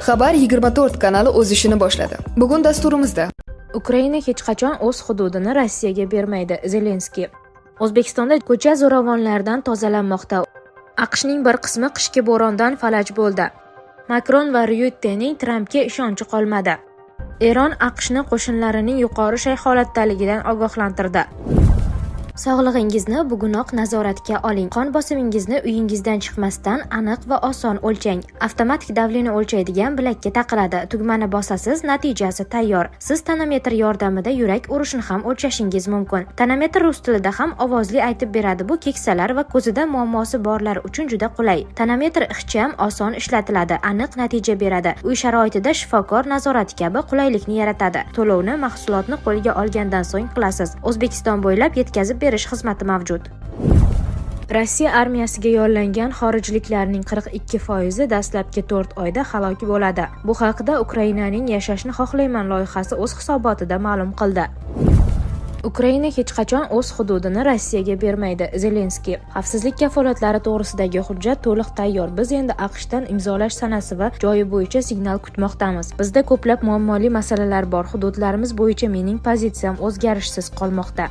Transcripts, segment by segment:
Xabar 24 kanali o'z ishini boshladi. Bugun dasturimizda Ukraina hech qachon o'z hududini Rossiyaga bermaydi. Zelenskiy. O'zbekistonda ko'cha zo'ravonlardan tozalanmoqda. AQShning bir qismi qishki bo'rondan falaj bo'ldi. Makron va Ryuttening Trampga ishonchi qolmadi. Eron AQShni qo'shinlarining yuqori shay holatdaligidan ogohlantirdi. Sog'lig'ingizni bugunoq nazoratga oling. Qon bosimingizni uyingizdan chiqmasdan aniq va oson o'lchang. Avtomatik davleni o'lchaydigan bilakka taqiladi. Tugmani bosasiz, natijasi tayyor. Siz tonometr yordamida yurak urishini ham o'lchashingiz mumkin. Tonometr rus tilida ham ovozli aytib beradi. Bu keksalar va ko'zida muammosi borlar uchun juda qulay. Tonometr ixcham, oson ishlatiladi, aniq natija beradi. Uy sharoitida shifokor nazorati kabi qulaylikni yaratadi. To'lovni mahsulotni qo'lga olgandan so'ng qilasiz. O'zbekiston bo'ylab yetkazib berish xizmati mavjud. Rossiya armiyasiga yollangan xorijliklarning 42% dastlabki 4 oyda halok bo'ladi. Bu haqda Ukrainaning Yashashni xohlayman loyihasi o'z hisobotida ma'lum qildi. Ukraina hech qachon o'z hududini Rossiyaga bermaydi. Zelenskiy. Xavfsizlik kafolatlari to'g'risidagi hujjat to'liq tayyor. Biz endi AQShdan imzolash sanasi va joyi bo'yicha signal kutmoqdamiz. Bizda ko'plab muammoli masalalar bor. Hududlarimiz bo'yicha mening pozitsiyam o'zgarishsiz qolmoqda.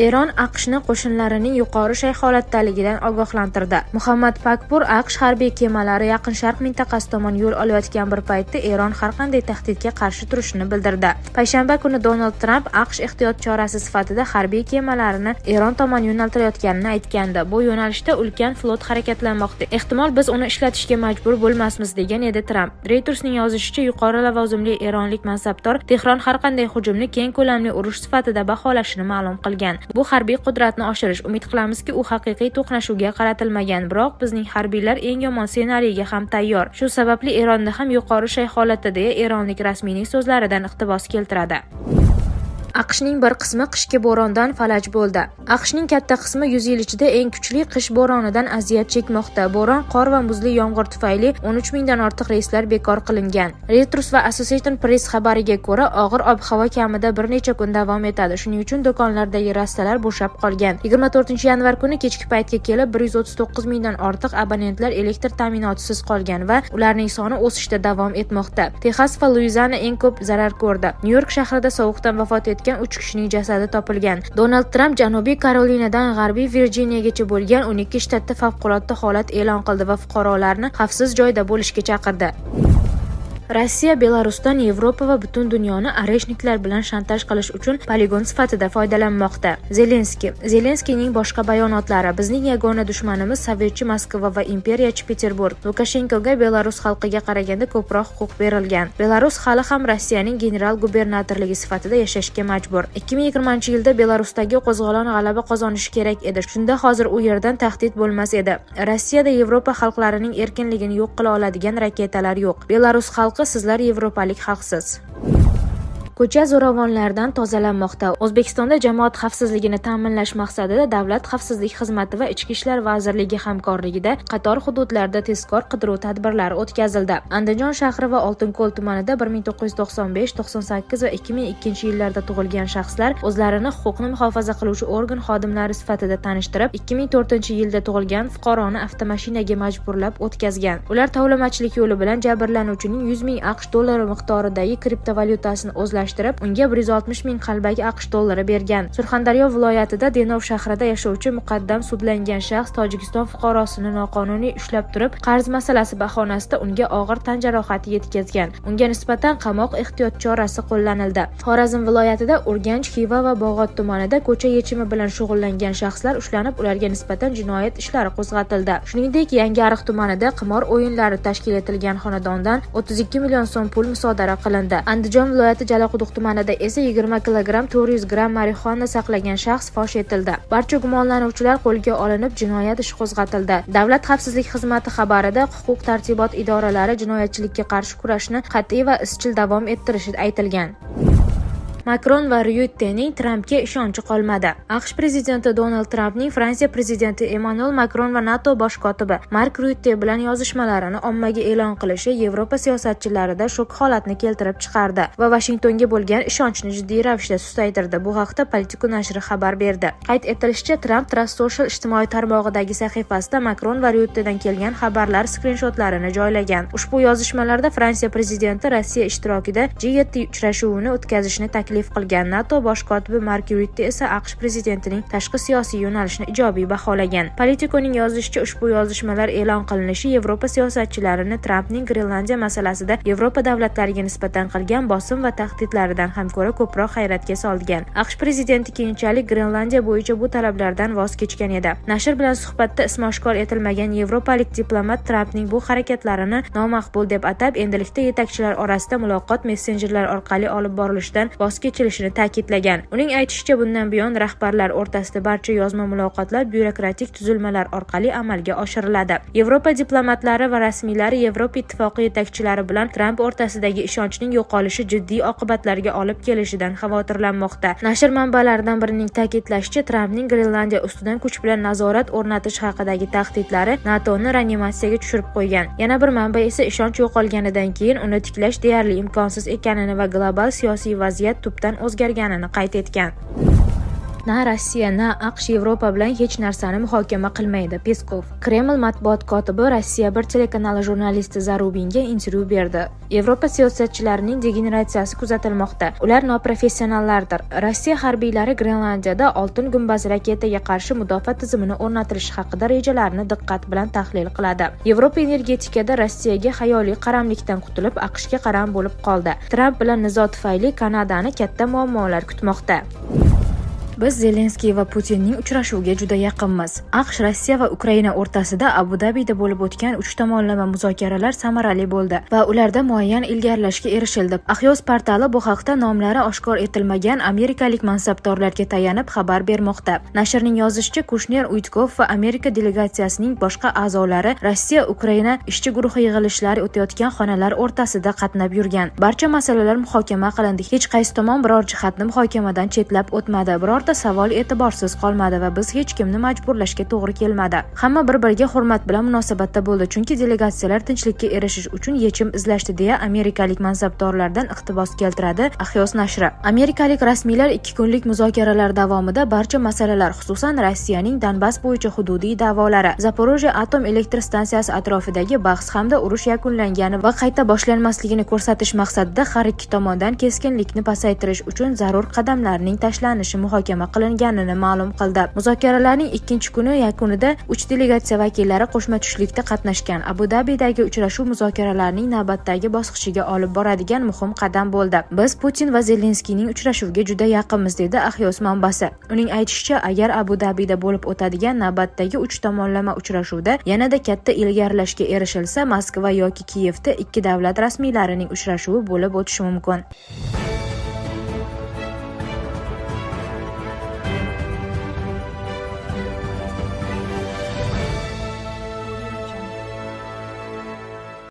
Eron AQShni qo'shinlarining yuqori shay holatdaligidan ogohlantirdi. Muhammad Pakpur AQSh harbiy kemalari Yaqin Sharq mintaqasi tomon yo'l olayotgan bir paytda Eron har qanday tahdidga qarshi turishini bildirdi. Payshanba kuni Donald Tramp AQSh ehtiyot chorasi sifatida harbiy kemalarini Eron tomon yo'naltirayotganini aytgandi. Bu yo'nalishda ulkan flot harakatlanmoqda. Ehtimol biz uni ishlatishga majbur bo'lmasmiz, degan edi Tramp. Reuters'ning yozishicha, yuqori lavozimli eronlik mansabdor Tehron har qanday hujumni keng ko'lamli urush sifatida baholashini ma'lum qilgan. Bu harbiy qudratni oshirish. Umid qilamizki, u haqiqiy to'qnashuvga qaratilmagan, biroq bizning harbiylar eng yomon ssenariyga ham tayyor. Shu sababli Eronda ham yuqori shay holatda, deya eronlik rasmiyning so'zlaridan iqtibos keltiradi. AQShning bir qismi qishki bo'rondan falaj bo'ldi. AQShning katta qismi 100 yil ichida eng kuchli qish bo'ronidan aziyat chekmoqda. Bo'ron, qor va muzli yomg'ir tufayli 13 mingdan ortiq reyslar bekor qilingan. Reuters va Associated Press xabariga ko'ra, og'ir ob-havo kamida bir necha kun davom etadi. Shuning uchun do'konlardagi rastalar bo'shab qolgan. 24-yanvar kuni kechki paytga kelib 139 mingdan ortiq abonentlar elektr ta'minotisiz qolgan va ularning soni o'sishda davom etmoqda. Texas va Luiziana eng ko'p zarar ko'rdi. Nyu-York shahrida sovuqdan vafot etgan 3 kishining jasadi topilgan. Donald Tramp Janubiy Karolinadan G'arbiy Virjiniyagacha bo'lgan 12 shtatda favqulodda holat e'lon qildi va fuqarolarni xavfsiz joyda bo'lishga chaqirdi. Rossiya Belarusdan Yevropa va butun dunyoni areshniklar bilan shantaj qilish uchun poligon sifatida foydalanmoqda. Zelenskiy. Zelenskiyning boshqa bayonotlari: bizning yagona dushmanimiz sovetchi Moskva va imperiyachi Peterburg. Lukashenkoga Belarus xalqiga qaraganda ko'proq huquq berilgan. Belarus hali ham Rossiyaning general gubernatorligi sifatida yashashga majbur. 2020-yilda Belarusdagi qo'zg'olon g'alaba qozonishi kerak edi. Shunda hozir u yerdan tahdid bo'lmas edi. Rossiyada Yevropa xalqlarining erkinligini yo'q qila oladigan raketalar yo'q. Belarus xalqi, sizlar yevropalik xalqsiz. Ko'cha zo'ravonlardan tozalanmoqda. O'zbekistonda jamoat xavfsizligini ta'minlash maqsadida Davlat xavfsizlik xizmati va Ichki ishlar vazirligi hamkorligida qator hududlarda tezkor qidiruv tadbirlari o'tkazildi. Andijon shahri va Oltinko'l tumanida 1995, 98 va 2002 yillarda tug'ilgan shaxslar o'zlarini huquqni muhofaza qiluvchi organ xodimlari sifatida tanishtirib, 2004-yilda tug'ilgan fuqaroni avtomashinaga majburlab o'tkazgan. Ular tovlamachilik yo'li bilan jabrlanuvchining 100 ming AQSh dollari miqdoridagi kriptovalyutasini o'zlashtirib, unga 160 ming qalbak AQSh dollari bergan. Surxondaryo viloyatida Denov shahrida yashovchi muqaddam sudlangan shaxs Tojikiston fuqarosini noqonuniy ushlab turib, qarz masalasi bahonasida unga og'ir tan jarohati yetkazgan. Unga nisbatan qamoq ehtiyot chorasi qo'llanildi. Xorazm viloyatida Urganch, Xiva va Bog'ot tumanida ko'cha yechimi bilan shug'ullangan shaxslar ushlanib, ularga nisbatan jinoyat ishlari qo'zg'atildi. Shuningdek, Yangiariq tumanida qimor o'yinlari tashkil etilgan xonadondan 32 million so'm pul musodara qilindi. Andijon viloyati Jalaquduq tumanida esa 20 kilogramm 400 gramm marixuana saqlagan shaxs fosh etildi. Barcha gumonlanuvchilar qo'lga olinib, jinoyat ishi qo'zg'atildi. Davlat xavfsizlik xizmati xabarida huquq-tartibot idoralari jinoyatchilikka qarshi kurashni qat'iy va izchil davom ettirishi aytilgan. Makron va Ryuttening Trampga ishonchi qolmadi. AQSh prezidenti Donald Trampning Fransiya prezidenti Emmanuel Makron va NATO bosh kotibi Mark Rutte bilan yozishmalarini ommaga e'lon qilishi Yevropa siyosatchilarida shok holatni keltirib chiqardi va Vashingtonga bo'lgan ishonchni jiddiy ravishda susaytirdi. Bu haqda Politico nashri xabar berdi. Qayd etilishicha, Trump Truth Social ijtimoiy tarmog'idagi sahifasida Makron va Ryuttedan kelgan xabarlar skrinshotlarini joylagan. Ushbu yozishmalarda Fransiya prezidenti Rossiya ishtirokida G7 uchrashuvini o'tkazishni taklif qilgan. NATO bosh kotibi Mark Rutte esa AQSh prezidentining tashqi siyosiy yo'nalishini ijobiy baholagan. Politiconing yozishicha, ushbu yozishmalar e'lon qilinishi Yevropa siyosatchilarini Trampning Grenlandiya masalasida Yevropa davlatlariga nisbatan qilgan bosim va tahdidlaridan ham ko'ra ko'proq hayratga solgan. AQSh prezidenti keyinchalik Grenlandiya bo'yicha bu talablardan voz kechgan edi. Nashr bilan suhbatda ismi oshkor etilmagan yevropalik diplomat Trampning bu harakatlarini nomaqbul deb atab, endilikda yetakchilar orasida muloqot messenjerlar orqali olib borilishidan voz kechilishini ta'kidlagan. Uning aytishicha, bundan buyon rahbarlar o'rtasida barcha yozma muloqotlar byurokratik tuzilmalar orqali amalga oshiriladi. Yevropa diplomatlari va rasmiylari Yevropa ittifoqi yetakchilari bilan Tramp o'rtasidagi ishonchning yo'qolishi jiddiy oqibatlarga olib kelishidan xavotirlanmoqda. Nashr manbalaridan birining ta'kidlashicha, Trampning Grenlandiya ustidan kuch bilan nazorat o'rnatish haqidagi tahdidlari NATOni reanimatsiyaga tushirib qo'ygan. Yana bir manba esa ishonch yo'qolganidan keyin uni tiklash deyarli imkonsiz ekanini va global siyosiy vaziyat tubdan o'zgarganini qayd etgan. Na Rossiya, na AQSh Yevropa bilan hech narsani muhokama qilmaydi. Peskov. Kreml matbuot kotibi Rossiya bir telekanali jurnalisti Zarubinga intervyu berdi. Yevropa siyosatchilarining degeneratsiyasi kuzatilmoqda. Ular noprofessionallardir. Rossiya harbiylari Grenlandiyada Oltin gumbaz raketaga qarshi mudofaa tizimini o'rnatish haqida rejalarini diqqat bilan tahlil qiladi. Yevropa energetikada Rossiyaga xayoliy qaramlikdan qutulib, AQShga qaram bo'lib qoldi. Tramp bilan nizo tufayli Kanadani katta muammolar kutmoqda. Biz Zelenskiy va Putinning uchrashuviga juda yaqinmiz. AQSh, Rossiya va Ukraina o'rtasida Abu Dabida bo'lib o'tgan 3 tomonlama muzokaralar samarali bo'ldi va ularda muayyan ilgarilashga erishildi. Axios portali bu haqda nomlari oshkor etilmagan amerikalik mansabdorlarga tayanib xabar bermoqda. Nashrning yozishicha, Kushner, Uitkov va Amerika delegatsiyasining boshqa a'zolari Rossiya-Ukraina ishchi guruhi yig'ilishlari o'tayotgan xonalar o'rtasida qatnab yurgan. Barcha masalalar muhokama qilindi. Hech qaysi tomon biror jihatni muhokamadan chetlab o'tmadi. Birorta savol e'tiborsiz qolmadi va biz hech kimni majburlashga to'g'ri kelmadi. Hamma bir-biriga hurmat bilan munosabatda bo'ldi, chunki delegatsiyalar tinchlikka erishish uchun yechim izlashdi, deya amerikalik mansabdorlardan iqtibos keltiradi Axios nashri. Amerikalik rasmiylar 2 kunlik muzokaralar davomida barcha masalalar, xususan Rossiyaning Donbass bo'yicha hududiy da'volari, Zaporojye atom elektr stansiyasi atrofidagi bahs hamda urush yakunlangani va qayta boshlanmasligini ko'rsatish maqsadida har ikki tomondan keskinlikni pasaytirish uchun zarur qadamlarning tashlanishi muhokama qilinganini ma'lum qildi. Muzokaralarning 2-kuni yakunida 3 delegatsiya vakillari qo'shma tushlikda qatnashgan. Abu Dabidagi uchrashuv muzokaralarning navbatdagi bosqichiga olib boradigan muhim qadam bo'ldi. Biz Putin va Zelenskiyning uchrashuviga juda yaqinmiz, dedi Axios manbasi. Uning aytishicha, agar Abu Dabida bo'lib o'tadigan navbatdagi 3 tomonlama uchrashuvda yanada katta ilgarilashga erishilsa, Moskva yoki Kiyevda 2 davlat rasmiylarining uchrashuvi bo'lib o'tishi mumkin.